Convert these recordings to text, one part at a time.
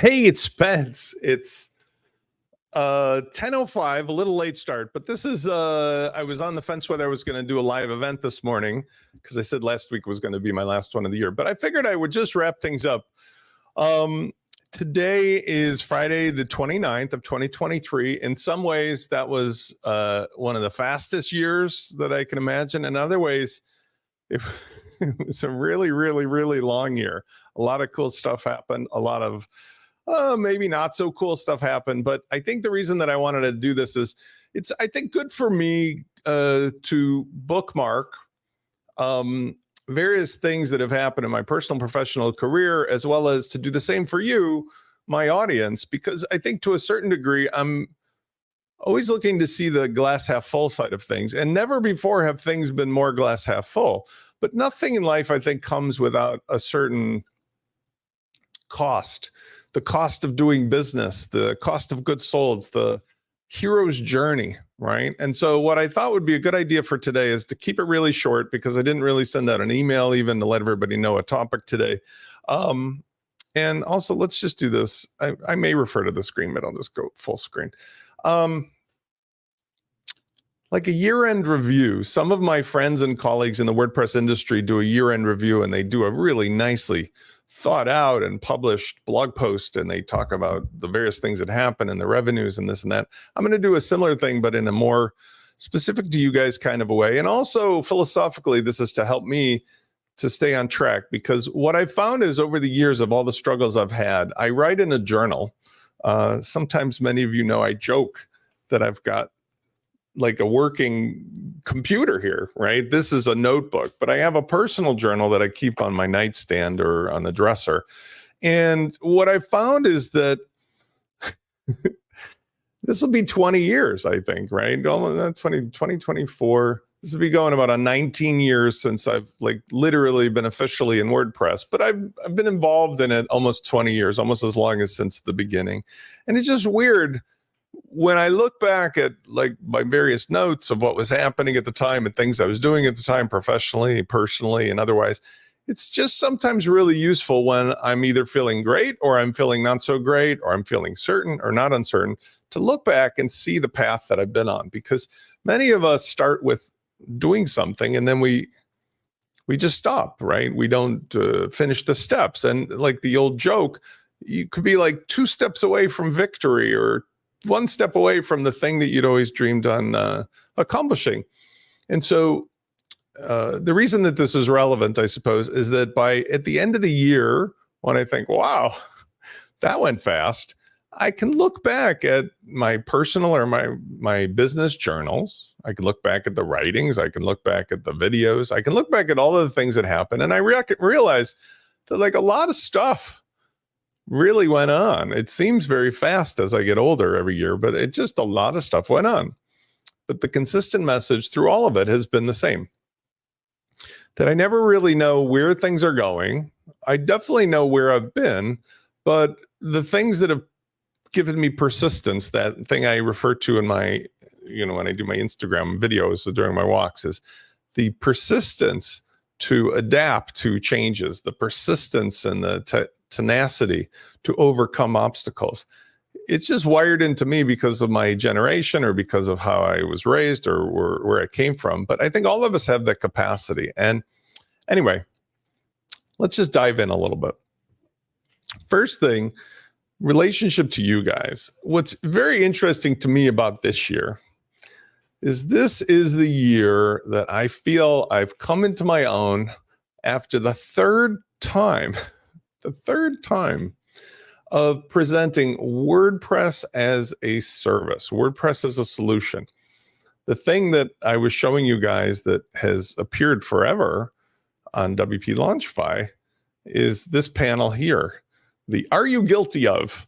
Hey, it's Spence. It's 10:05, a little late start, but this is I was on the fence whether I was going to do a live event this morning because I said last week was going to be my last one of the year, but I figured I would just wrap things up. Today is Friday the 29th of 2023. In some ways that was one of the fastest years that I can imagine. In other ways, it was a really, really, really long year. A lot of cool stuff happened. A lot of maybe not so cool stuff happened. But I think the reason that I wanted to do this is it's, I think, good for me to bookmark various things that have happened in my personal and professional career, as well as to do the same for you, my audience, because I think to a certain degree, I'm always looking to see the glass half full side of things. And never before have things been more glass half full. But nothing in life, I think, comes without a certain cost. The cost of doing business, the cost of goods sold, the hero's journey, right? And so what I thought would be a good idea for today is to keep it really short, because I didn't really send out an email even to let everybody know a topic today. And also, let's just do this. I may refer to the screen, but I'll just go full screen. Like a year-end review. Some of my friends and colleagues in the WordPress industry do a year-end review, and they do a really nicely thought out and published blog post, and they talk about the various things that happen and the revenues and this and that. I'm going to do a similar thing, but in a more specific to you guys kind of a way. And also philosophically, this is to help me to stay on track, because what I've found is over the years of all the struggles I've had, I write in a journal. Sometimes many of you know I joke that I've got like a working computer here, right? This is a notebook, but I have a personal journal that I keep on my nightstand or on the dresser. And what I found is that this will be 20 years, I think, right? Almost 2024. This will be going about on 19 years since I've like literally been officially in WordPress, but I've been involved in it almost 20 years, almost as long as since the beginning. And it's just weird when I look back at like my various notes of what was happening at the time and things I was doing at the time, professionally, personally, and otherwise. It's just sometimes really useful when I'm either feeling great or I'm feeling not so great, or I'm feeling certain or not uncertain, to look back and see the path that I've been on. Because many of us start with doing something and then we just stop, right? We don't finish the steps. And like the old joke, you could be like 2 steps away from victory, or 1 step away from the thing that you'd always dreamed on accomplishing. And so the reason that this is relevant, I suppose, is that at the end of the year, when I think, wow, that went fast, I can look back at my personal or my business journals. I can look back at the writings. I can look back at the videos. I can look back at all of the things that happened. And I realize that like a lot of stuff really went on. It seems very fast as I get older every year, but it just a lot of stuff went on. But the consistent message through all of it has been the same, that I never really know where things are going. I definitely know where I've been, but the things that have given me persistence, that thing I refer to in my, when I do my Instagram videos during my walks, is the persistence to adapt to changes, the persistence and the tenacity to overcome obstacles. It's just wired into me because of my generation, or because of how I was raised, or where I came from. But I think all of us have that capacity. And anyway, let's just dive in a little bit. First thing, relationship to you guys. What's very interesting to me about this year is this is the year that I feel I've come into my own after the third time of presenting WordPress as a service, WordPress as a solution. The thing that I was showing you guys that has appeared forever on WP Launchify is this panel here. The Are You Guilty of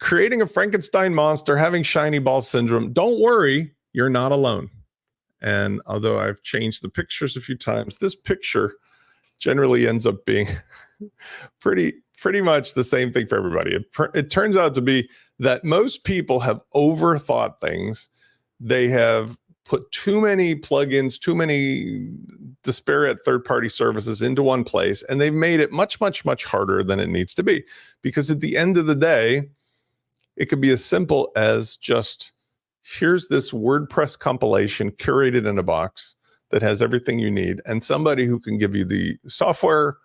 Creating a Frankenstein Monster, Having Shiny Ball Syndrome? Don't worry, you're not alone. And although I've changed the pictures a few times, this picture generally ends up being pretty much the same thing for everybody. It turns out to be that most people have overthought things. They have put too many plugins, too many disparate third-party services into one place, and they've made it much, much, much harder than it needs to be. Because at the end of the day, it could be as simple as just, here's this WordPress compilation curated in a box that has everything you need, and somebody who can give you the software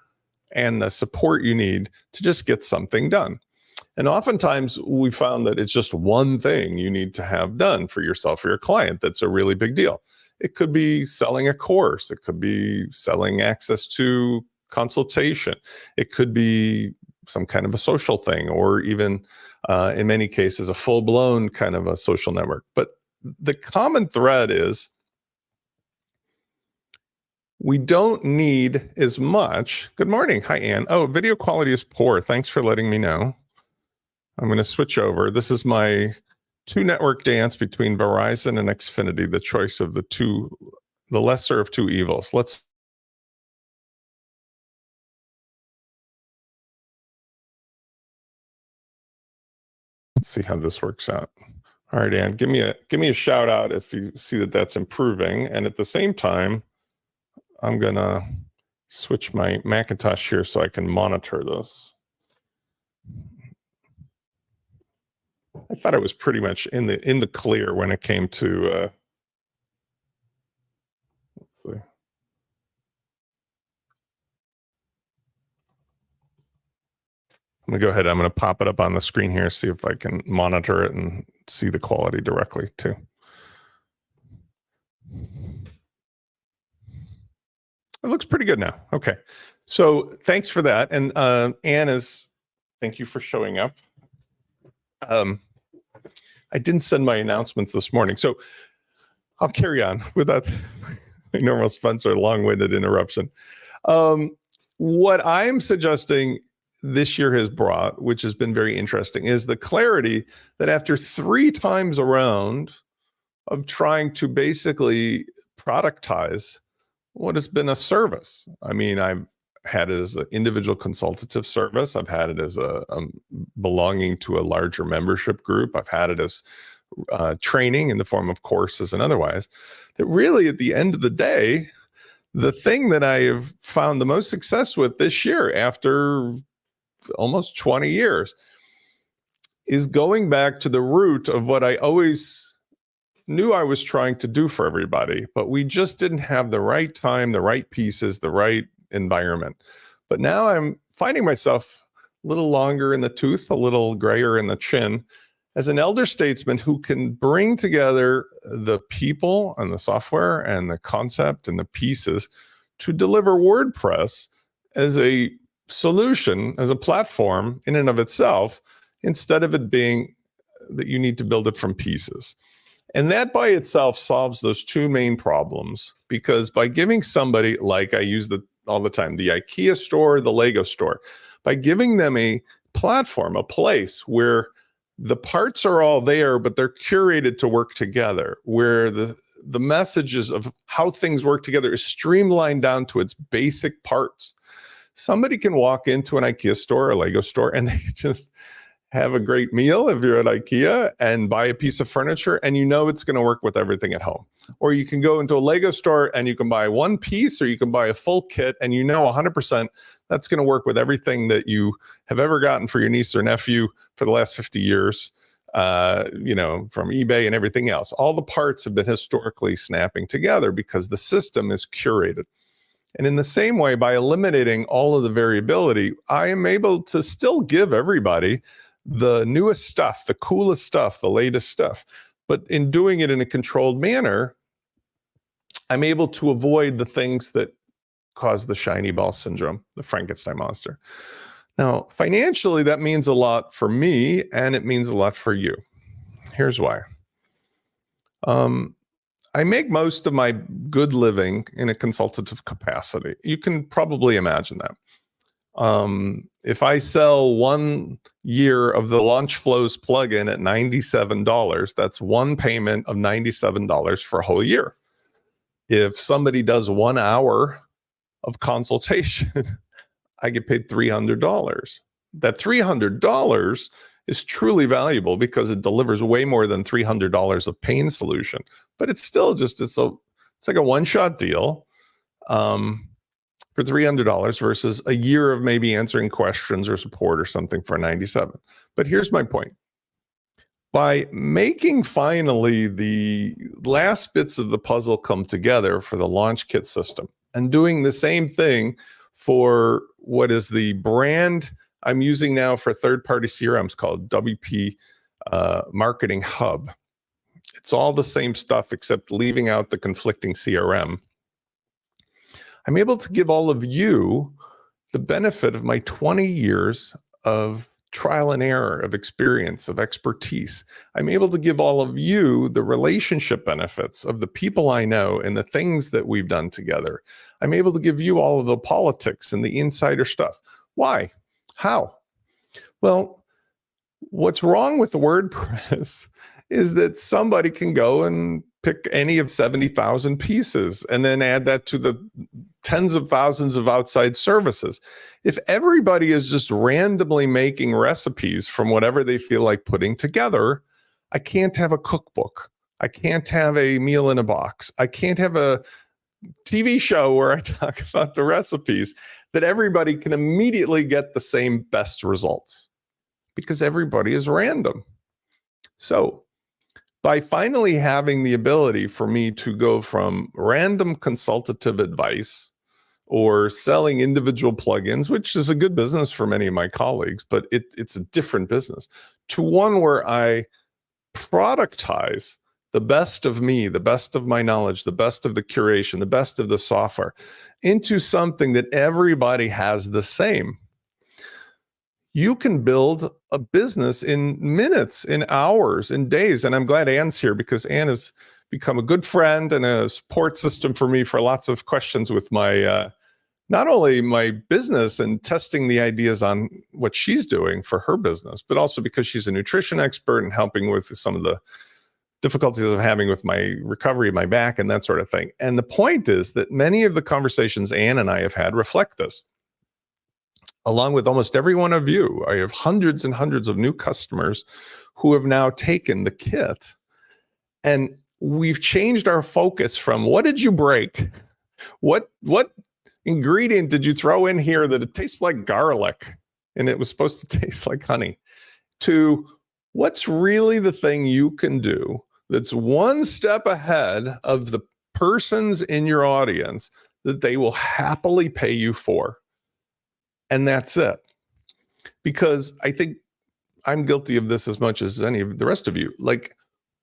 and the support you need to just get something done. And oftentimes we found that it's just one thing you need to have done for yourself or your client that's a really big deal. It could be selling a course. It could be selling access to consultation. It could be some kind of a social thing, or even in many cases, a full-blown kind of a social network. But the common thread is we don't need as much. Good morning. Hi, Ann. Oh, video quality is poor. Thanks for letting me know. I'm going to switch over. This is my two-network dance between Verizon and Xfinity, the choice of the lesser of two evils. Let's see how this works out. All right, Ann, give me a shout out if you see that that's improving. And at the same time, I'm going to switch my Macintosh here so I can monitor this. I thought it was pretty much in the clear when it came to let's see. I'm gonna go ahead. I'm gonna pop it up on the screen here, see if I can monitor it and see the quality directly too. It looks pretty good now. Okay, so thanks for that. And Anne thank you for showing up. I didn't send my announcements this morning, so I'll carry on without my normal Spencer long-winded interruption. What I'm suggesting this year has brought, which has been very interesting, is the clarity that after 3 times around of trying to basically productize what has been a service. I mean, I've had it as an individual consultative service. I've had it as a belonging to a larger membership group. I've had it as training in the form of courses and otherwise. That really, at the end of the day, the thing that I have found the most success with this year, after almost 20 years, is going back to the root of what I always knew I was trying to do for everybody, but we just didn't have the right time, the right pieces, the right environment. But now I'm finding myself a little longer in the tooth, a little grayer in the chin, as an elder statesman who can bring together the people and the software and the concept and the pieces to deliver WordPress as a solution, as a platform in and of itself, instead of it being that you need to build it from pieces. And that by itself solves those 2 main problems, because by giving somebody, like I use all the time, the IKEA store, the Lego store, by giving them a platform, a place where the parts are all there, but they're curated to work together, where the messages of how things work together is streamlined down to its basic parts. Somebody can walk into an IKEA store, a Lego store, and they just have a great meal if you're at IKEA, and buy a piece of furniture, and you know it's going to work with everything at home. Or you can go into a Lego store and you can buy one piece, or you can buy a full kit, and you know 100% that's going to work with everything that you have ever gotten for your niece or nephew for the last 50 years, you know, from eBay and everything else. All the parts have been historically snapping together because the system is curated. And in the same way, by eliminating all of the variability, I am able to still give everybody the newest stuff, the coolest stuff, the latest stuff. But in doing it in a controlled manner, I'm able to avoid the things that cause the shiny ball syndrome, the Frankenstein monster. Now, financially, that means a lot for me, and it means a lot for you. Here's why. I make most of my good living in a consultative capacity. You can probably imagine that. If I sell 1 year of the Launch Flows plugin at $97, that's one payment of $97 for a whole year. If somebody does 1 hour of consultation, I get paid $300. That $300 is truly valuable because it delivers way more than $300 of pain solution. But it's still just, it's like a one-shot deal for $300 versus a year of maybe answering questions or support or something for $97. But here's my point. By making finally the last bits of the puzzle come together for the launch kit system and doing the same thing for what is the brand I'm using now for third-party CRMs called WP Marketing Hub. It's all the same stuff except leaving out the conflicting CRM. I'm able to give all of you the benefit of my 20 years of trial and error, of experience, of expertise. I'm able to give all of you the relationship benefits of the people I know and the things that we've done together. I'm able to give you all of the politics and the insider stuff. Why? How? Well, what's wrong with the WordPress is that somebody can go and pick any of 70,000 pieces and then add that to the tens of thousands of outside services. If everybody is just randomly making recipes from whatever they feel like putting together, I can't have a cookbook. I can't have a meal in a box. I can't have a TV show where I talk about the recipes that everybody can immediately get the same best results because everybody is random. So by finally having the ability for me to go from random consultative advice or selling individual plugins, which is a good business for many of my colleagues, but it's a different business, to one where I productize the best of me, the best of my knowledge, the best of the curation, the best of the software into something that everybody has the same. You can build a business in minutes, in hours, in days. And I'm glad Anne's here because Anne has become a good friend and a support system for me for lots of questions with my, not only my business and testing the ideas on what she's doing for her business, but also because she's a nutrition expert and helping with some of the difficulties I'm having with my recovery of my back and that sort of thing. And the point is that many of the conversations Anne and I have had reflect this. Along with almost every one of you, I have hundreds and hundreds of new customers who have now taken the kit. And we've changed our focus from what did you break? What ingredient did you throw in here that it tastes like garlic and it was supposed to taste like honey? To what's really the thing you can do that's one step ahead of the persons in your audience that they will happily pay you for. And that's it. Because I think I'm guilty of this as much as any of the rest of you. Like,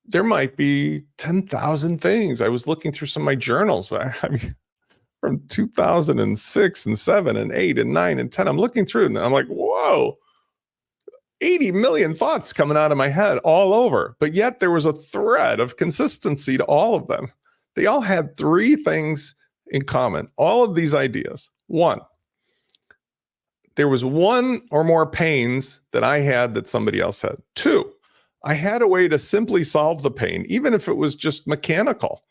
there might be 10,000 things. I was looking through some of my journals, but I mean, from 2006 and 7 and 8 and 9 and 10, I'm looking through and I'm like, whoa, 80 million thoughts coming out of my head all over. But yet there was a thread of consistency to all of them. They all had three things in common. All of these ideas. One, there was one or more pains that I had that somebody else had. Two, I had a way to simply solve the pain, even if it was just mechanical.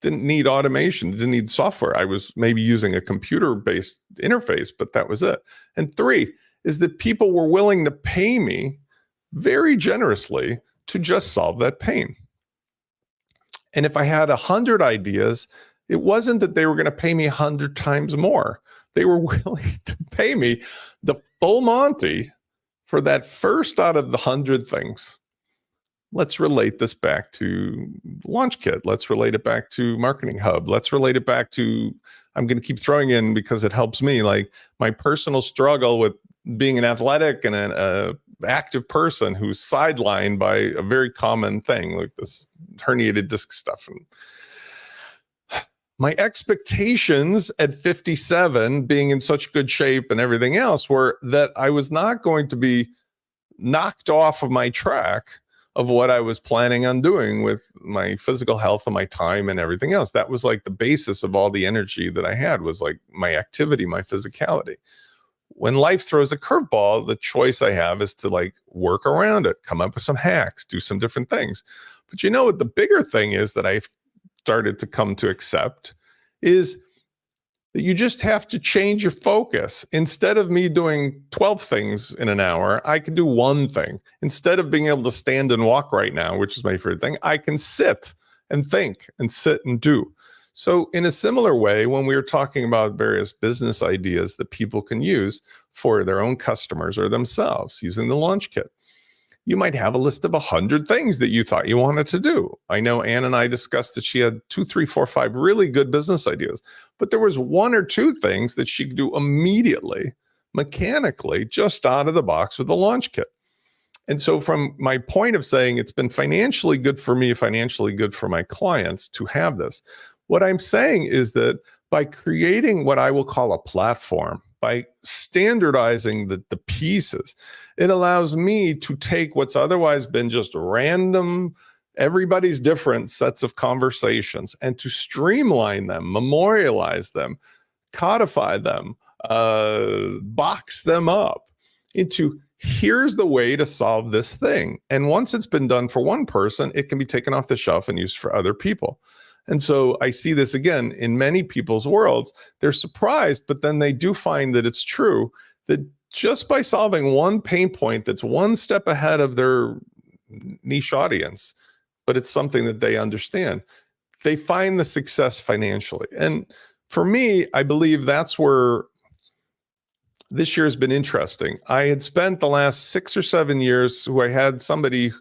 Didn't need automation, didn't need software. I was maybe using a computer-based interface, but that was it. And three is that people were willing to pay me very generously to just solve that pain. And if I had 100 ideas, it wasn't that they were going to pay me 100 times more. They were willing to pay me the full Monty for that first out of the 100 things. Let's relate this back to Launch Kit. Let's relate it back to Marketing Hub. Let's relate it back to, I'm going to keep throwing in because it helps me, like my personal struggle with being an athletic and an active person who's sidelined by a very common thing like this herniated disc stuff. And my expectations at 57, being in such good shape and everything else, were that I was not going to be knocked off of my track of what I was planning on doing with my physical health and my time and everything else. That was like the basis of all the energy that I had, was like my activity, my physicality. When life throws a curveball, the choice I have is to like work around it, come up with some hacks, do some different things. But you know what the bigger thing is that I've started to come to accept is that you just have to change your focus. Instead of me doing 12 things in an hour, I can do one thing. Instead of being able to stand and walk right now, which is my favorite thing, I can sit and think and sit and do. So in a similar way, when we were talking about various business ideas that people can use for their own customers or themselves using the launch kit, you might have a list of 100 things that you thought you wanted to do. I know Ann and I discussed that she had 2, 3, 4, 5 really good business ideas, but there was 1 or 2 things that she could do immediately, mechanically, just out of the box with the launch kit. And so from my point of saying it's been financially good for me, financially good for my clients to have this, what I'm saying is that by creating what I will call a platform, by standardizing the pieces, it allows me to take what's otherwise been just random, everybody's different sets of conversations and to streamline them, memorialize them, codify them, box them up into here's the way to solve this thing. And once it's been done for one person, it can be taken off the shelf and used for other people. And so I see this again in many people's worlds. They're surprised, but then they do find that it's true that just by solving one pain point that's one step ahead of their niche audience, but it's something that they understand, they find the success financially. And for me, I believe that's where this year has been interesting. I had spent the last 6 or 7 years who I had somebody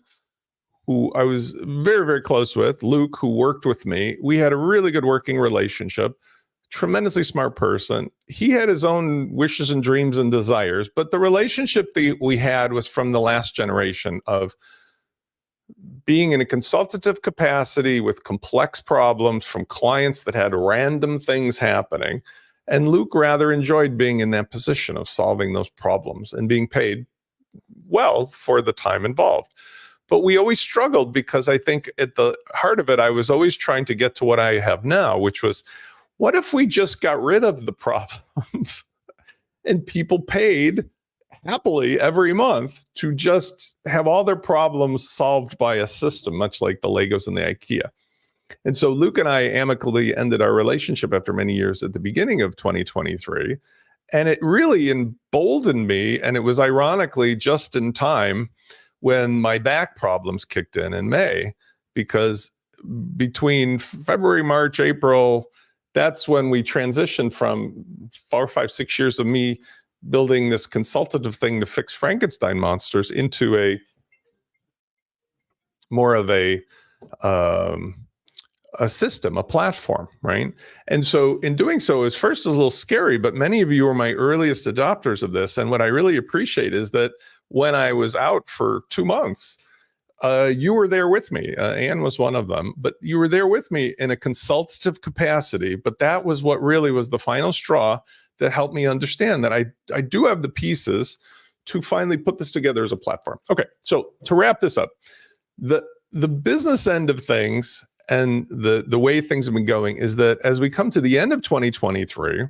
who I was very, very close with, Luke, who worked with me. We had a really good working relationship, tremendously smart person. He had his own wishes and dreams and desires, but the relationship that we had was from the last generation of being in a consultative capacity with complex problems from clients that had random things happening. And Luke rather enjoyed being in that position of solving those problems and being paid well for the time involved. But we always struggled because I think at the heart of it, I was always trying to get to what I have now, which was, what if we just got rid of the problems and people paid happily every month to just have all their problems solved by a system, much like the Legos and the IKEA. And so Luke and I amicably ended our relationship after many years at the beginning of 2023. And it really emboldened me. And it was ironically just in time when my back problems kicked in May, because between February, March, April, that's when we transitioned from 4, 5, 6 years of me building this consultative thing to fix Frankenstein monsters into a more of a system, a platform, right? And so in doing so, it was a little scary, but many of you were my earliest adopters of this. And what I really appreciate is that when I was out for 2 months, you were there with me. Anne was one of them, but you were there with me in a consultative capacity. But that was what really was the final straw that helped me understand that I do have the pieces to finally put this together as a platform. Okay, so to wrap this up, the business end of things and the way things have been going is that as we come to the end of 2023,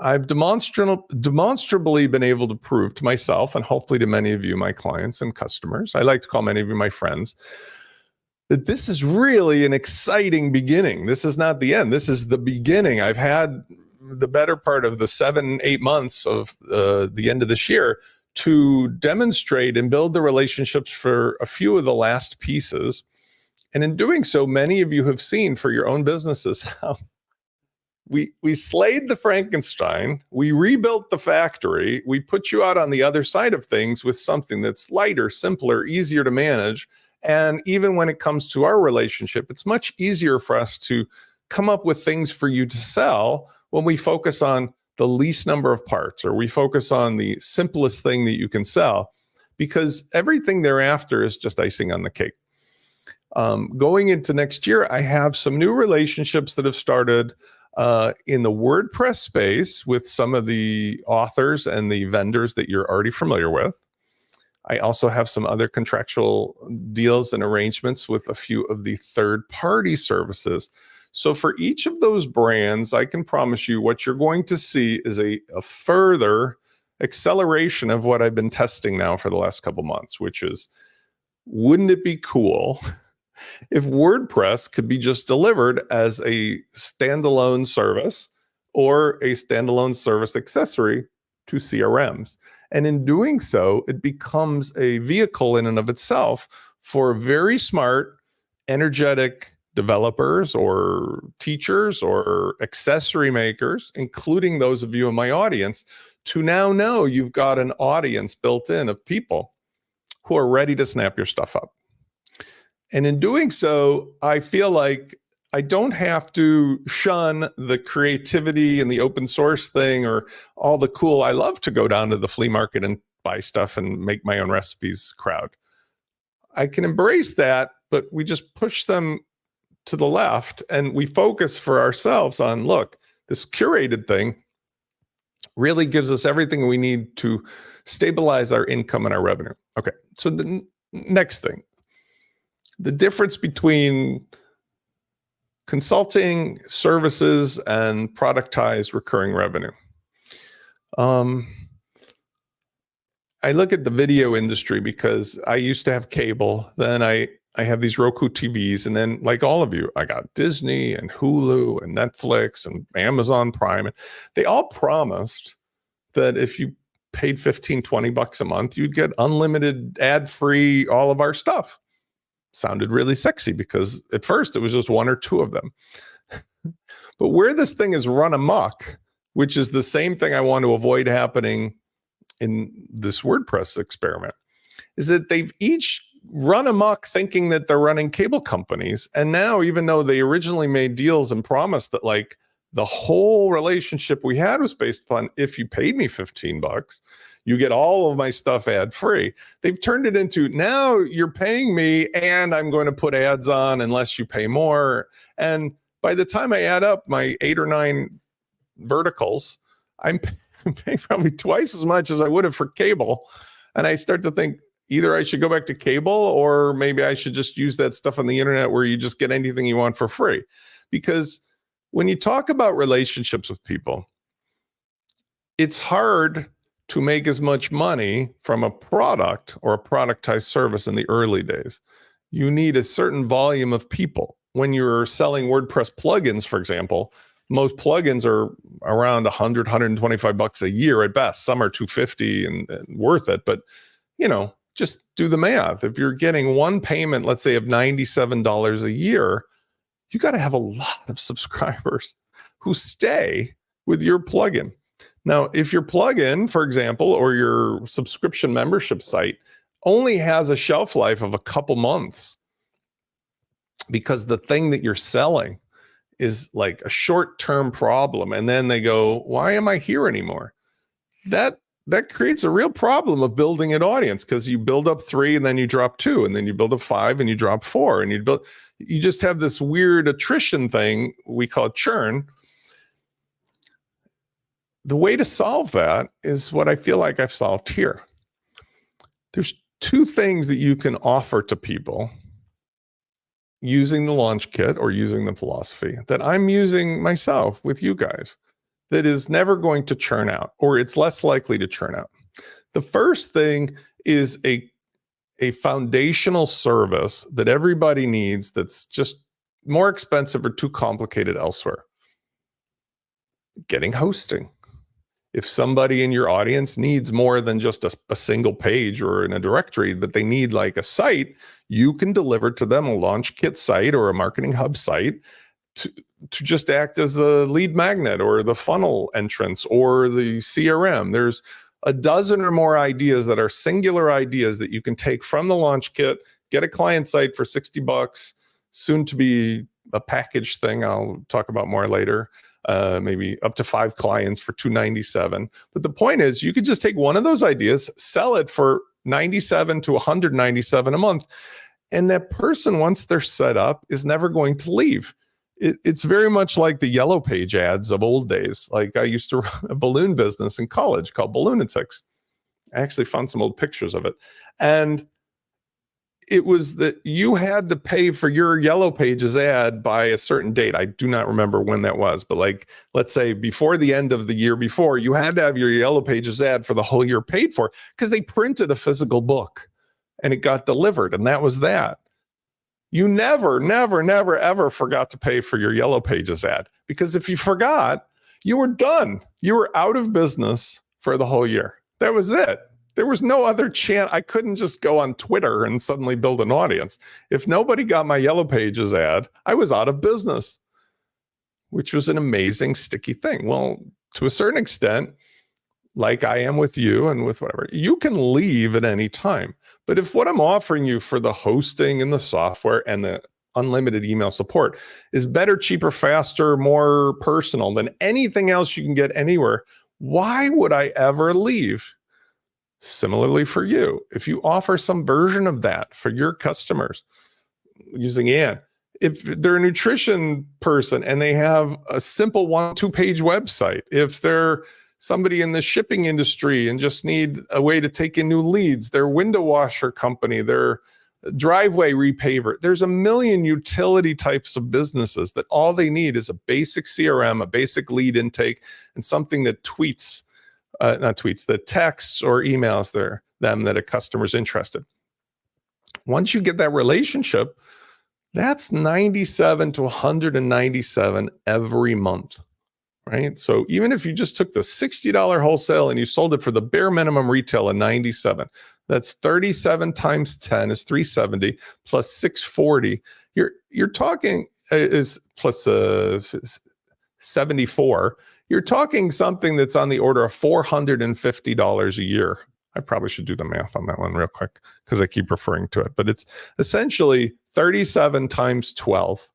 I've demonstrably been able to prove to myself and hopefully to many of you, my clients and customers, I like to call many of you my friends, that this is really an exciting beginning. This is not the end. This is the beginning. I've had the better part of the 7, 8 months of the end of this year to demonstrate and build the relationships for a few of the last pieces. And in doing so, many of you have seen for your own businesses how we slayed the Frankenstein, we rebuilt the factory, we put you out on the other side of things with something that's lighter, simpler, easier to manage. And even when it comes to our relationship, it's much easier for us to come up with things for you to sell when we focus on the least number of parts, or we focus on the simplest thing that you can sell, because everything thereafter is just icing on the cake. Going into next year, I have some new relationships that have started in the WordPress space with some of the authors and the vendors that you're already familiar with. I also have some other contractual deals and arrangements with a few of the third-party services. So for each of those brands, I can promise you what you're going to see is a further acceleration of what I've been testing now for the last couple months, which is, wouldn't it be cool if WordPress could be just delivered as a standalone service or a standalone service accessory to CRMs. And in doing so, it becomes a vehicle in and of itself for very smart, energetic developers or teachers or accessory makers, including those of you in my audience, to now know you've got an audience built in of people who are ready to snap your stuff up. And in doing so, I feel like I don't have to shun the creativity and the open source thing or all the cool. I love to go down to the flea market and buy stuff and make my own recipes crowd. I can embrace that, but we just push them to the left and we focus for ourselves on, look, this curated thing really gives us everything we need to stabilize our income and our revenue. Okay, so the next thing, the difference between consulting services and productized recurring revenue. I look at the video industry because I used to have cable. Then I have these Roku TVs. And then like all of you, I got Disney and Hulu and Netflix and Amazon Prime. And they all promised that if you paid 15, 20 bucks a month, you'd get unlimited ad-free, all of our stuff. Sounded really sexy because at first it was just one or two of them. But where this thing is run amok, which is the same thing I want to avoid happening in this WordPress experiment, is that they've each run amok thinking that they're running cable companies. And now, even though they originally made deals and promised that like the whole relationship we had was based upon, if you paid me 15 bucks, you get all of my stuff ad free. They've turned it into, now you're paying me and I'm going to put ads on unless you pay more. And by the time I add up my 8 or 9 verticals, I'm paying probably twice as much as I would have for cable. And I start to think either I should go back to cable or maybe I should just use that stuff on the internet where you just get anything you want for free. Because when you talk about relationships with people, it's hard to make as much money from a product or a productized service in the early days. You need a certain volume of people. When you're selling WordPress plugins, for example, most plugins are around 100, 125 bucks a year at best. Some are 250 and worth it. But, you know, just do the math. If you're getting one payment, let's say of $97 a year, you got to have a lot of subscribers who stay with your plugin. Now, if your plugin, for example, or your subscription membership site only has a shelf life of a couple months because the thing that you're selling is like a short-term problem, and then they go, why am I here anymore? That creates a real problem of building an audience, because you build up 3 and then you drop 2 and then you build up 5 and you drop 4 and you just have this weird attrition thing we call churn. The way to solve that is what I feel like I've solved here. There's 2 things that you can offer to people using the launch kit or using the philosophy that I'm using myself with you guys that is never going to churn out, or it's less likely to churn out. The first thing is a foundational service that everybody needs that's just more expensive or too complicated elsewhere. Getting hosting. If somebody in your audience needs more than just a single page or in a directory, but they need like a site, you can deliver to them a launch kit site or a marketing hub site to just act as the lead magnet or the funnel entrance or the CRM. There's a dozen or more ideas that are singular ideas that you can take from the launch kit, get a client site for 60 bucks, soon to be a package thing I'll talk about more later. Maybe up to 5 clients for $297. But the point is, you could just take one of those ideas, sell it for $97 to $197 a month. And that person, once they're set up, is never going to leave. It's very much like the Yellow Page ads of old days. Like I used to run a balloon business in college called Balloonatics. I actually found some old pictures of it. And it was that you had to pay for your Yellow Pages ad by a certain date. I do not remember when that was, but like, let's say before the end of the year before, you had to have your Yellow Pages ad for the whole year paid for, because they printed a physical book and it got delivered, and that was that. You never, ever forgot to pay for your Yellow Pages ad, because if you forgot, You were done. You were out of business for the whole year. That was it. There was no other chance. I couldn't just go on Twitter and suddenly build an audience. If nobody got my Yellow Pages ad, I was out of business, which was an amazing sticky thing. Well, to a certain extent, like I am with you and with whatever, you can leave at any time. But if what I'm offering you for the hosting and the software and the unlimited email support is better, cheaper, faster, more personal than anything else you can get anywhere, why would I ever leave? Similarly for you, if you offer some version of that for your customers using Ann, if they're a nutrition person and they have a simple 1-2 page website, if they're somebody in the shipping industry and just need a way to take in new leads, their window washer company, their driveway repaver, there's a million utility types of businesses that all they need is a basic CRM, a basic lead intake, and something that that texts or emails them that a customer's interested. Once you get that relationship, that's 97 to 197 every month, right? So even if you just took the $60 wholesale and you sold it for the bare minimum retail of 97, that's 37 times 10 is 370 plus 640. You're talking is plus 74. You're talking something that's on the order of $450 a year. I probably should do the math on that one real quick because I keep referring to it, but it's essentially 37 times 12.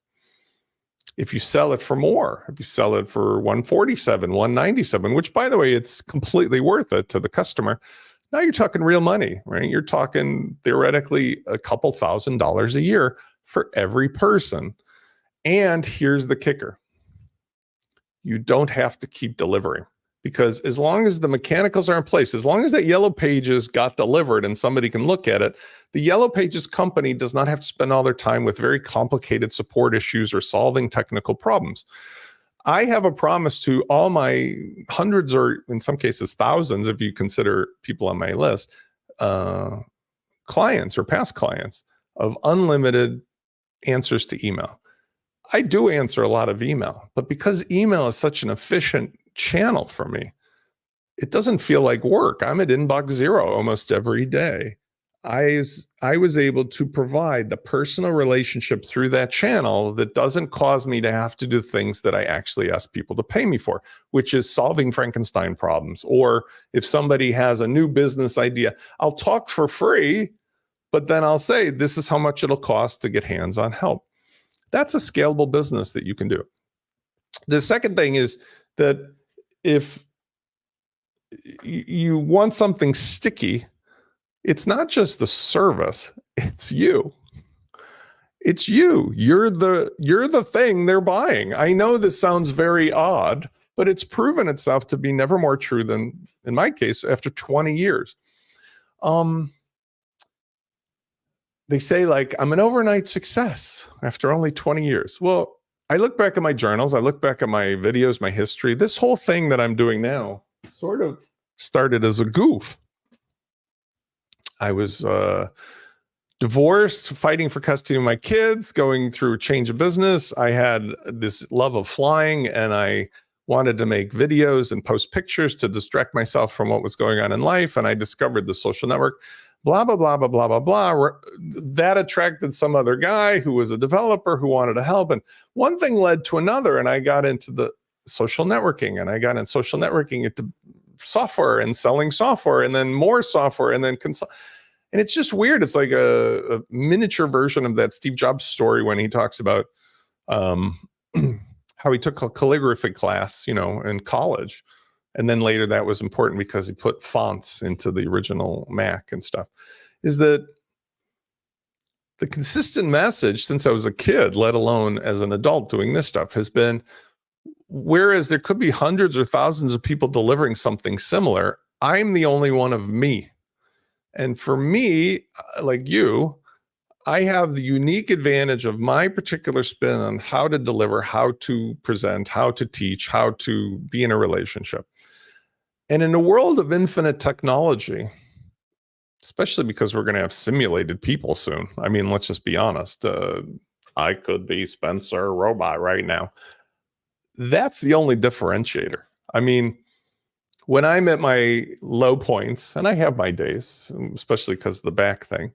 If you sell it for more, if you sell it for 147, 197, which by the way, it's completely worth it to the customer. Now you're talking real money, right? You're talking theoretically a couple $1,000s a year for every person. And here's the kicker. You don't have to keep delivering, because as long as the mechanicals are in place, as long as that Yellow Pages got delivered and somebody can look at it, the Yellow Pages company does not have to spend all their time with very complicated support issues or solving technical problems. I have a promise to all my hundreds, or in some cases thousands, if you consider people on my list, clients or past clients, of unlimited answers to email. I do answer a lot of email, but because email is such an efficient channel for me, it doesn't feel like work. I'm at inbox zero almost every day. I was able to provide the personal relationship through that channel that doesn't cause me to have to do things that I actually ask people to pay me for, which is solving Frankenstein problems. Or if somebody has a new business idea, I'll talk for free, but then I'll say, this is how much it'll cost to get hands-on help. That's a scalable business that you can do. The second thing is that if you want something sticky, it's not just the service, it's you. It's you. You're the thing they're buying. I know this sounds very odd, but it's proven itself to be never more true than, in my case, after 20 years. They say, like, I'm an overnight success after only 20 years. Well, I look back at my journals, I look back at my videos, my history. This whole thing that I'm doing now sort of started as a goof. I was divorced, fighting for custody of my kids, going through a change of business. I had this love of flying, and I wanted to make videos and post pictures to distract myself from what was going on in life. And I discovered the social network. Blah, blah, blah, blah, blah, blah, blah. That attracted some other guy who was a developer who wanted to help. And one thing led to another. And I got into the social networking, and I got in social networking into software and selling software, and then more software, and then and it's just weird. It's like a miniature version of that Steve Jobs story when he talks about how he took a calligraphy class, in college. And then later that was important because he put fonts into the original Mac and stuff, is that the consistent message since I was a kid, let alone as an adult doing this stuff, has been, whereas there could be hundreds or thousands of people delivering something similar, I'm the only one of me. And for me, like you, I have the unique advantage of my particular spin on how to deliver, how to present, how to teach, how to be in a relationship. And in a world of infinite technology, especially because we're going to have simulated people soon. I mean, let's just be honest. I could be Spencer Robot right now. that's the only differentiator. I mean, when I'm at my low points, and I have my days, especially because of the back thing,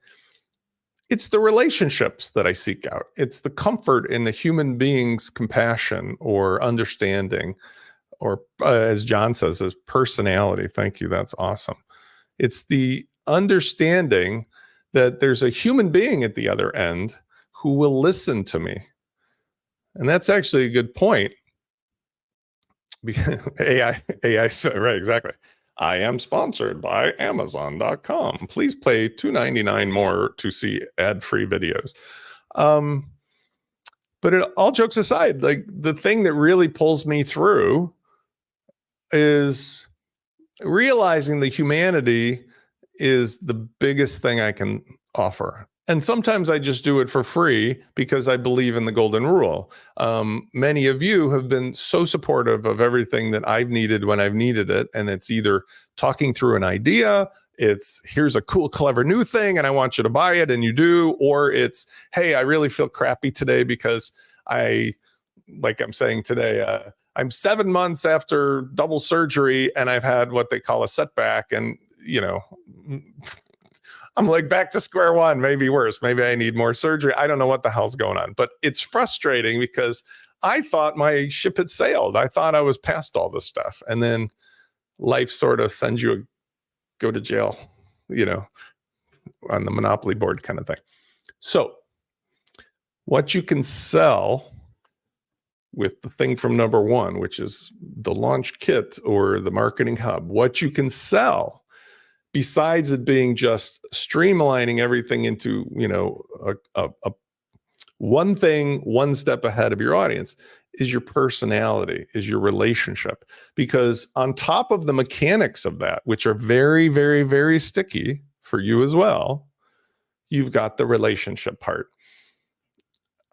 it's the relationships that I seek out. It's the comfort in the human being's compassion or understanding, or as John says, his personality. Thank you. That's awesome. It's the understanding that there's a human being at the other end who will listen to me. And that's actually a good point. AI, right, exactly. I am sponsored by Amazon.com. Please pay $2.99 more to see ad-free videos. But all jokes aside, like the thing that really pulls me through is realizing the humanity is the biggest thing I can offer. And sometimes I just do it for free because I believe in the golden rule. Many of you have been so supportive of everything that I've needed when I've needed it. And it's either talking through an idea, it's here's a cool, clever new thing, and I want you to buy it, and you do, or it's, hey, I really feel crappy today because like I'm saying today, I'm 7 months after double surgery and I've had what they call a setback. And, I'm like back to square one, maybe worse. Maybe I need more surgery. I don't know what the hell's going on, but it's frustrating because I thought my ship had sailed. I thought I was past all this stuff. And then life sort of sends you a go to jail, on the Monopoly board kind of thing. So what you can sell with the thing from number one, which is the launch kit or the marketing hub, what you can sell besides it being just streamlining everything into, a one thing, one step ahead of your audience, is your personality, is your relationship. Because on top of the mechanics of that, which are very, very, very sticky for you as well, you've got the relationship part.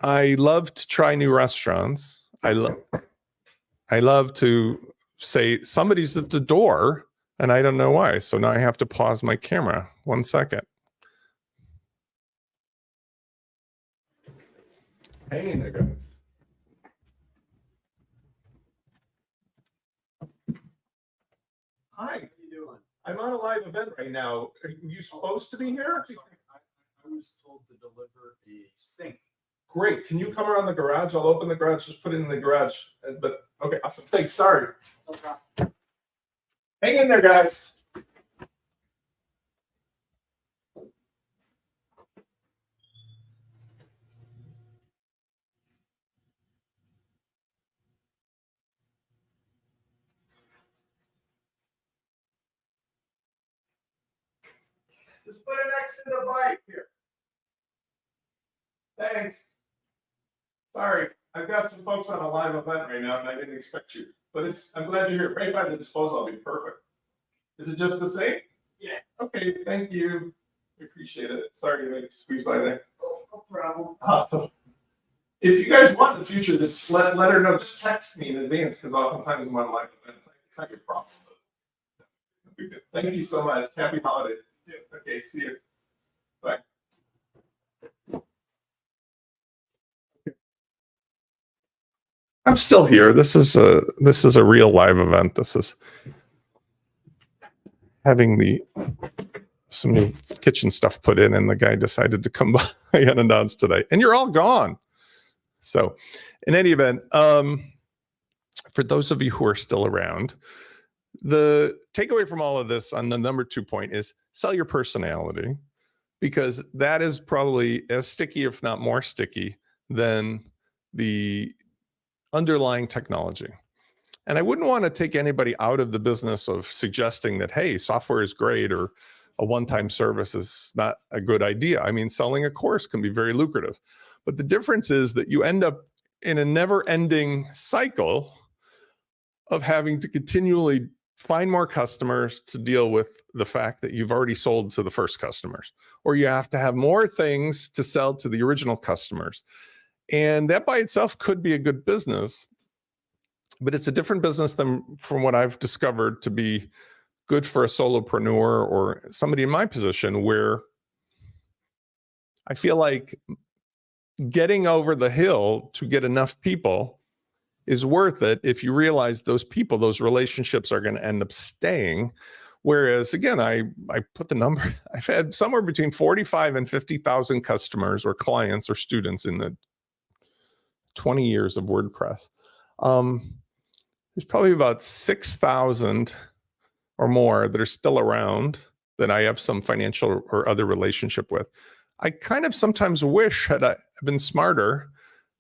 I love to try new restaurants. I love to say somebody's at the door and I don't know why. So now I have to pause my camera. 1 second. Hang in there, guys. Hi. How are you doing? I'm on a live event right now. Are you supposed to be here? I was told to deliver a sink. Great. Can you come around the garage? I'll open the garage. Just put it in the garage. But okay, awesome. Thanks. Sorry. Okay. Hang in there, guys. Just put it next to the bike here. Thanks. Sorry, I've got some folks on a live event right now, and I didn't expect you. But I'm glad you're here. Right by the disposal, I'll be perfect. Is it just the same? Yeah. Okay, thank you. I appreciate it. Sorry to make you squeeze by there. Oh, no problem. Awesome. If you guys want in the future, just let her know. Just text me in advance because oftentimes I'm on live events. It's not your problem. Thank you so much. Happy holidays. Okay, see you. Bye. I'm still here. This is a real live event. This is having some new kitchen stuff put in, and the guy decided to come by unannounced today. And you're all gone. So, in any event, for those of you who are still around, the takeaway from all of this on the number 2 point is sell your personality, because that is probably as sticky, if not more sticky, than the underlying technology. And I wouldn't want to take anybody out of the business of suggesting that, hey, software is great or a one-time service is not a good idea. I mean, selling a course can be very lucrative. But the difference is that you end up in a never-ending cycle of having to continually find more customers to deal with the fact that you've already sold to the first customers, or you have to have more things to sell to the original customers. And that by itself could be a good business, but it's a different business than from what I've discovered to be good for a solopreneur or somebody in my position, where I feel like getting over the hill to get enough people is worth it if you realize those people, those relationships are going to end up staying. Whereas again, I put the number, I've had somewhere between 45 and 50,000 customers or clients or students in the 20 years of WordPress. There's probably about 6,000 or more that are still around that I have some financial or other relationship with. I kind of sometimes wish, had I been smarter,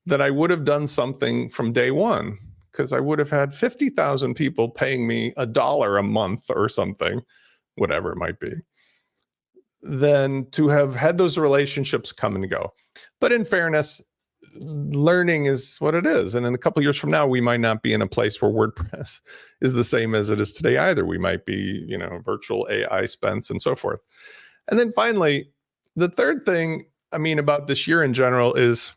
that I would have done something from day one, because I would have had 50,000 people paying me $1 a month or something, whatever it might be, than to have had those relationships come and go. But in fairness, learning is what it is. And in a couple of years from now, we might not be in a place where WordPress is the same as it is today either. We might be, virtual AI Spence and so forth. And then finally, the third thing, about this year in general is,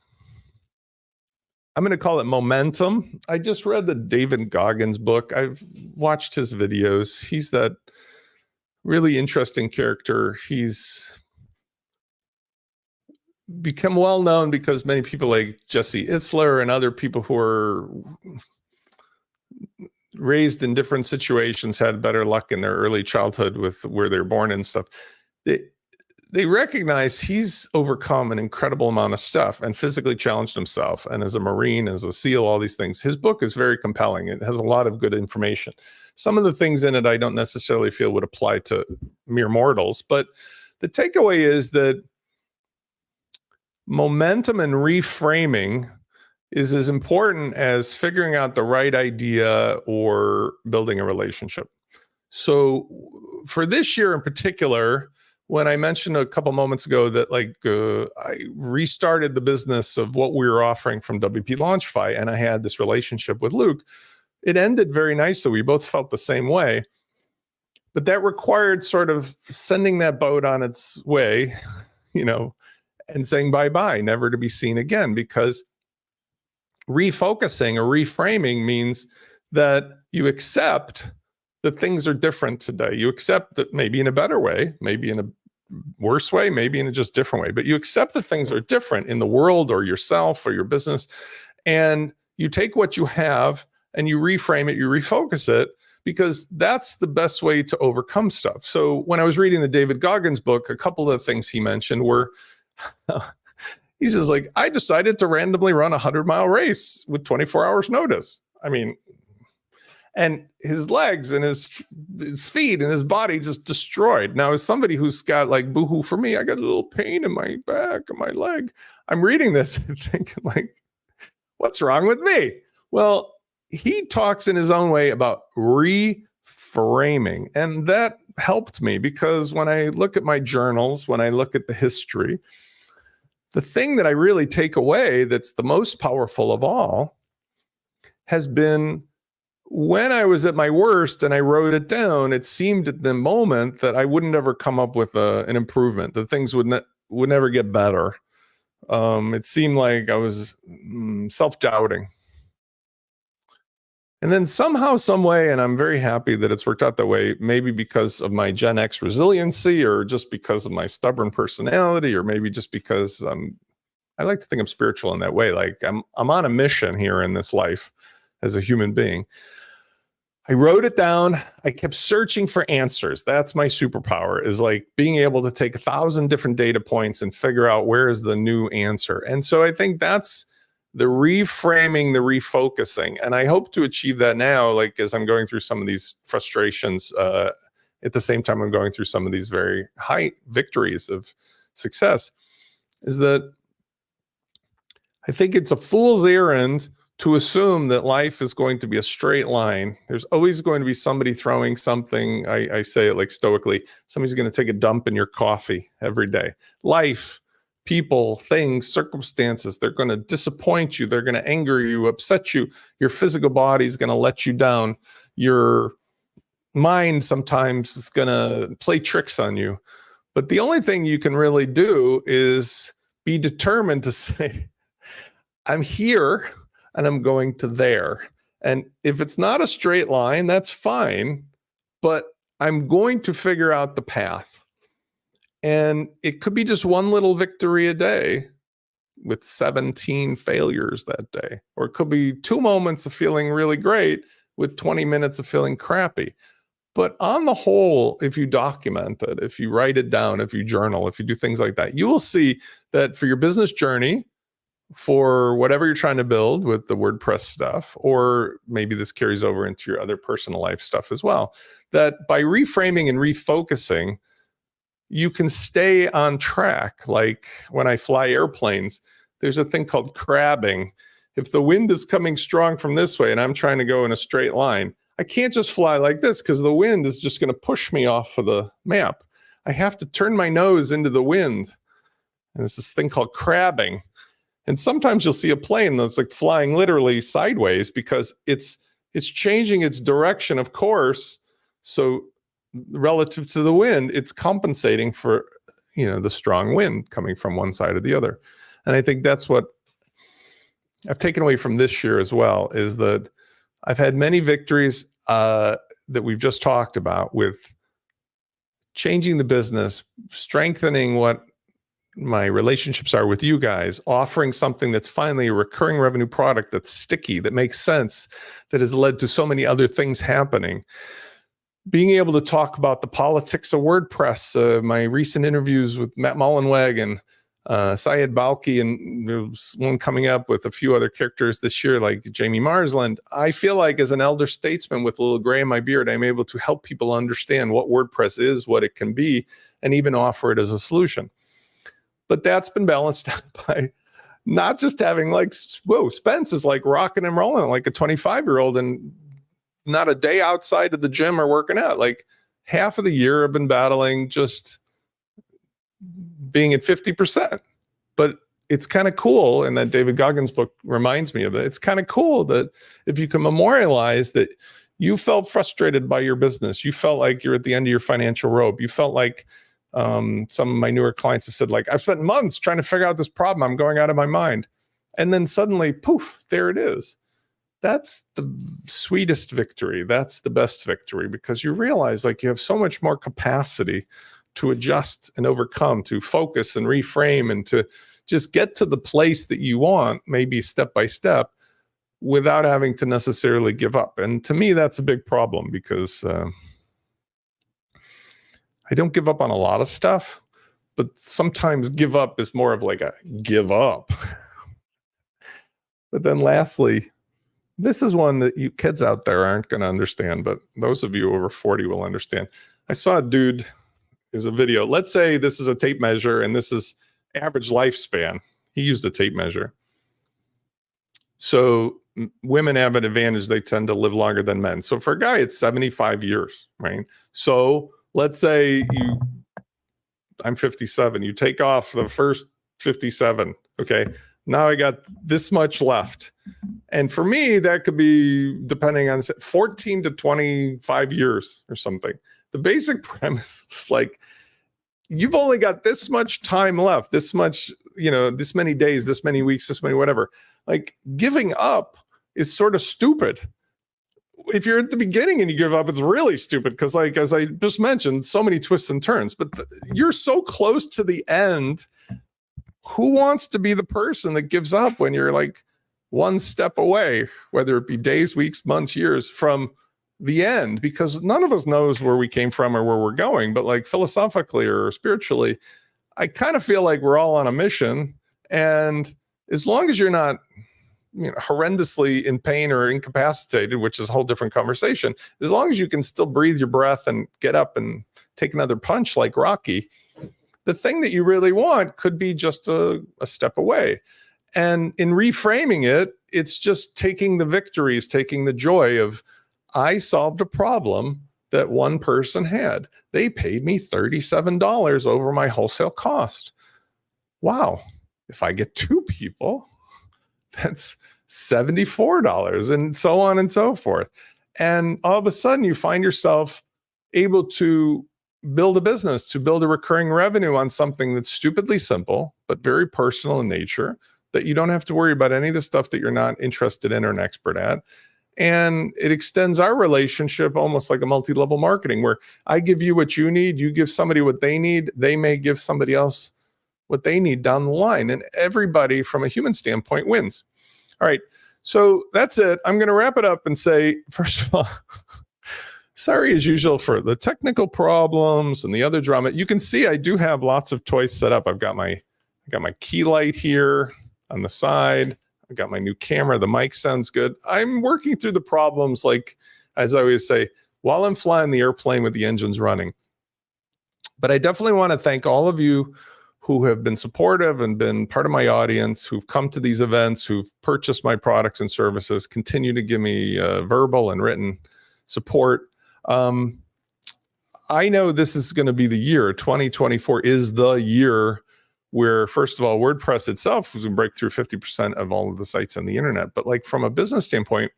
I'm going to call it momentum. I just read the David Goggins book. I've watched his videos. He's that really interesting character. He's become well known because many people like Jesse Itzler and other people who are raised in different situations had better luck in their early childhood with where they're born and stuff. They recognize he's overcome an incredible amount of stuff and physically challenged himself. And as a Marine, as a SEAL, all these things, his book is very compelling. It has a lot of good information. Some of the things in it I don't necessarily feel would apply to mere mortals, but the takeaway is that momentum and reframing is as important as figuring out the right idea or building a relationship. So for this year in particular, when I mentioned a couple moments ago that I restarted the business of what we were offering from WP Launchify, and I had this relationship with Luke, it ended very nicely. We both felt the same way, but that required sort of sending that boat on its way, and saying bye-bye, never to be seen again, because refocusing or reframing means that you accept that things are different today. You accept that maybe in a better way, maybe in a worse way, maybe in a just different way, but you accept that things are different in the world or yourself or your business. And you take what you have and you reframe it, you refocus it, because that's the best way to overcome stuff. So when I was reading the David Goggins book, a couple of things he mentioned were, he's just like, I decided to randomly run a 100-mile race with 24 hours notice. And his legs and his feet and his body just destroyed. Now, as somebody who's got boohoo for me, I got a little pain in my back and my leg. I'm reading this and thinking what's wrong with me? Well, he talks in his own way about reframing. And that helped me, because when I look at my journals, when I look at the history, the thing that I really take away that's the most powerful of all has been, when I was at my worst and I wrote it down, it seemed at the moment that I wouldn't ever come up with an improvement, that things would never get better. It seemed like I was self-doubting. And then somehow, some way, and I'm very happy that it's worked out that way, maybe because of my Gen X resiliency, or just because of my stubborn personality, or maybe just because I like to think I'm spiritual in that way. I'm on a mission here in this life as a human being. I wrote it down. I kept searching for answers. That's my superpower, is being able to take 1,000 different data points and figure out where is the new answer. And so I think that's the reframing, the refocusing. And I hope to achieve that now, as I'm going through some of these frustrations, at the same time I'm going through some of these very high victories of success, is that I think it's a fool's errand to assume that life is going to be a straight line. There's always going to be somebody throwing something. I say it stoically, somebody's going to take a dump in your coffee every day. Life, people, things, circumstances, they're going to disappoint you. They're going to anger you, upset you. Your physical body is going to let you down. Your mind sometimes is going to play tricks on you. But the only thing you can really do is be determined to say, I'm here and I'm going to there. And if it's not a straight line, that's fine, but I'm going to figure out the path. And it could be just one little victory a day, with 17 failures that day. Or it could be 2 moments of feeling really great with 20 minutes of feeling crappy. But on the whole, if you document it, if you write it down, if you journal, if you do things like that, you will see that for your business journey, for whatever you're trying to build with the WordPress stuff, or maybe this carries over into your other personal life stuff as well, that by reframing and refocusing, you can stay on track. Like when I fly airplanes, there's a thing called crabbing. If the wind is coming strong from this way and I'm trying to go in a straight line, I can't just fly like this because the wind is just going to push me off of the map. I have to turn my nose into the wind. And there's this thing called crabbing. And sometimes you'll see a plane that's like flying literally sideways because it's changing its direction of course. So relative to the wind, it's compensating for, the strong wind coming from one side or the other. And I think that's what I've taken away from this year as well, is that I've had many victories that we've just talked about with changing the business, strengthening what my relationships are with you guys, offering something that's finally a recurring revenue product that's sticky, that makes sense, that has led to so many other things happening. Being able to talk about the politics of WordPress, my recent interviews with Matt Mullenweg and Syed Balki, and there's one coming up with a few other characters this year like Jamie Marsland. I feel like as an elder statesman with a little gray in my beard, I'm able to help people understand what WordPress is, what it can be, and even offer it as a solution. But that's been balanced out by not just having like, whoa, Spence is like rocking and rolling like a 25-year-old and not a day outside of the gym or working out. Like half of the year I've been battling just being at 50%. But it's kind of cool, and that David Goggins book reminds me of it. It's kind of cool that if you can memorialize that you felt frustrated by your business, you felt like you're at the end of your financial rope, you felt like some of my newer clients have said, like, I've spent months trying to figure out this problem. I'm going out of my mind. And then suddenly, poof, there it is. That's the sweetest victory. That's the best victory, because you realize like you have so much more capacity to adjust and overcome, to focus and reframe, and to just get to the place that you want, maybe step by step, without having to necessarily give up. And to me, that's a big problem, because I don't give up on a lot of stuff, but sometimes give up is more of like a give up. But then lastly, this is one that you kids out there aren't going to understand, but those of you over 40 will understand. I saw a dude, there's a video. Let's say this is a tape measure and this is average lifespan. He used a tape measure. So women have an advantage. They tend to live longer than men. So for a guy, it's 75 years, right? So let's say I'm 57. You take off the first 57. Okay. Now I got this much left. And for me, that could be, depending on 14 to 25 years or something. The basic premise is like, you've only got this much time left, this much, this many days, this many weeks, this many whatever. Like giving up is sort of stupid. If you're at the beginning and you give up, it's really stupid, because like, as I just mentioned, so many twists and turns, but you're so close to the end. Who wants to be the person that gives up when you're like one step away, whether it be days, weeks, months, years from the end? Because none of us knows where we came from or where we're going, but like philosophically or spiritually, I kind of feel like we're all on a mission. And as long as you're not horrendously in pain or incapacitated, which is a whole different conversation, as long as you can still breathe your breath and get up and take another punch like Rocky, the thing that you really want could be just a step away. And in reframing it, it's just taking the victories, taking the joy of, I solved a problem that one person had. They paid me $37 over my wholesale cost. Wow. If I get 2 people, that's $74, and so on and so forth. And all of a sudden you find yourself able to build a business, to build a recurring revenue on something that's stupidly simple, but very personal in nature, that you don't have to worry about any of the stuff that you're not interested in or an expert at. And it extends our relationship almost like a multi-level marketing, where I give you what you need, you give somebody what they need, they may give somebody else what they need down the line. And everybody from a human standpoint wins. All right. So that's it. I'm going to wrap it up and say, first of all, sorry as usual for the technical problems and the other drama. You can see I do have lots of toys set up. I've got my key light here on the side. I've got my new camera. The mic sounds good. I'm working through the problems, like, as I always say, while I'm flying the airplane with the engines running. But I definitely want to thank all of you who have been supportive and been part of my audience, who've come to these events, who've purchased my products and services, continue to give me verbal and written support. I know this is going to be the year. 2024 is the year where, first of all, WordPress itself was going to break through 50% of all of the sites on the internet. But like from a business standpoint,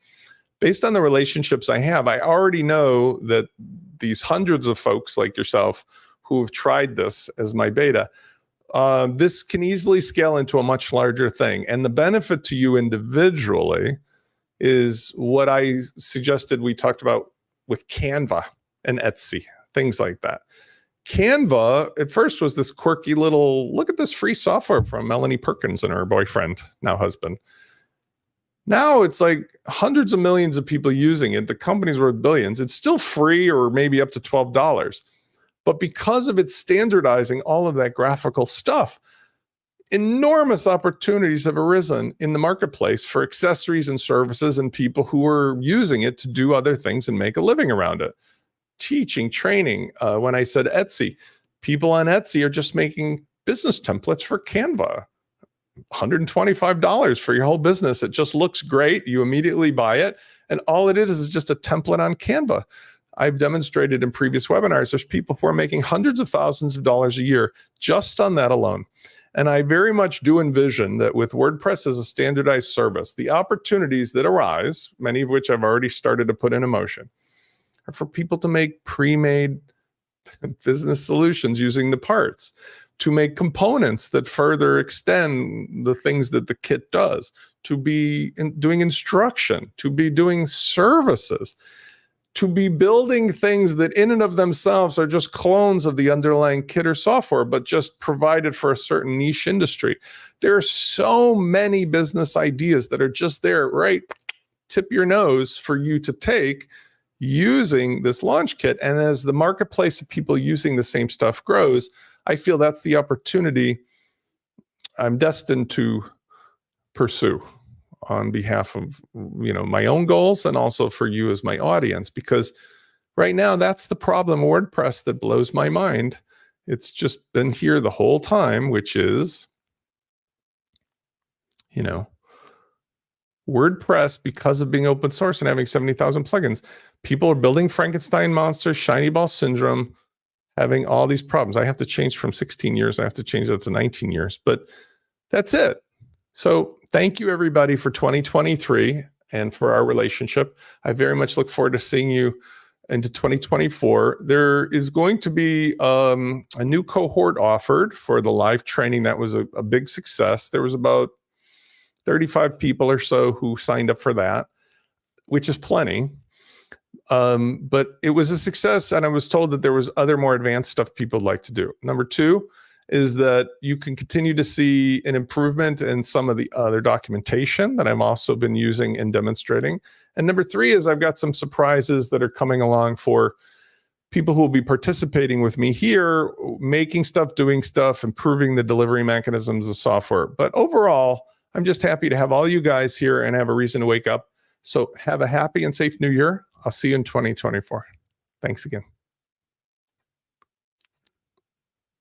based on the relationships I have, I already know that these hundreds of folks like yourself who have tried this as my beta, this can easily scale into a much larger thing. And the benefit to you individually is what I suggested we talked about with Canva and Etsy, things like that. Canva at first was this quirky little, look at this free software from Melanie Perkins and her boyfriend, now husband. Now it's like hundreds of millions of people using it. The company's worth billions. It's still free or maybe up to $12. But because of its standardizing all of that graphical stuff, enormous opportunities have arisen in the marketplace for accessories and services and people who are using it to do other things and make a living around it. Teaching, training. When I said Etsy, people on Etsy are just making business templates for Canva. $125 for your whole business. It just looks great. You immediately buy it. And all it is just a template on Canva. I've demonstrated in previous webinars, there's people who are making hundreds of thousands of dollars a year just on that alone. And I very much do envision that with WordPress as a standardized service, the opportunities that arise, many of which I've already started to put into motion, are for people to make pre-made business solutions using the parts, to make components that further extend the things that the kit does, to be doing instruction, to be doing services, to be building things that in and of themselves are just clones of the underlying kit or software, but just provided for a certain niche industry. There are so many business ideas that are just there, right? Tip your nose for you to take using this launch kit. And as the marketplace of people using the same stuff grows, I feel that's the opportunity I'm destined to pursue on behalf of, my own goals and also for you as my audience, because right now that's the problem of WordPress that blows my mind. It's just been here the whole time, which is, WordPress, because of being open source and having 70,000 plugins, people are building Frankenstein monsters, shiny ball syndrome, having all these problems. I have to change from 16 years. I have to change that to 19 years, but that's it. So thank you everybody for 2023 and for our relationship. I very much look forward to seeing you into 2024. There is going to be a new cohort offered for the live training. That was a big success. There was about 35 people or so who signed up for that, which is plenty. But it was a success, and I was told that there was other more advanced stuff people would like to do. Number two is that you can continue to see an improvement in some of the other documentation that I've also been using and demonstrating. And number three is I've got some surprises that are coming along for people who will be participating with me here, making stuff, doing stuff, improving the delivery mechanisms of software. But overall, I'm just happy to have all you guys here and have a reason to wake up. So have a happy and safe new year. I'll see you in 2024. Thanks again.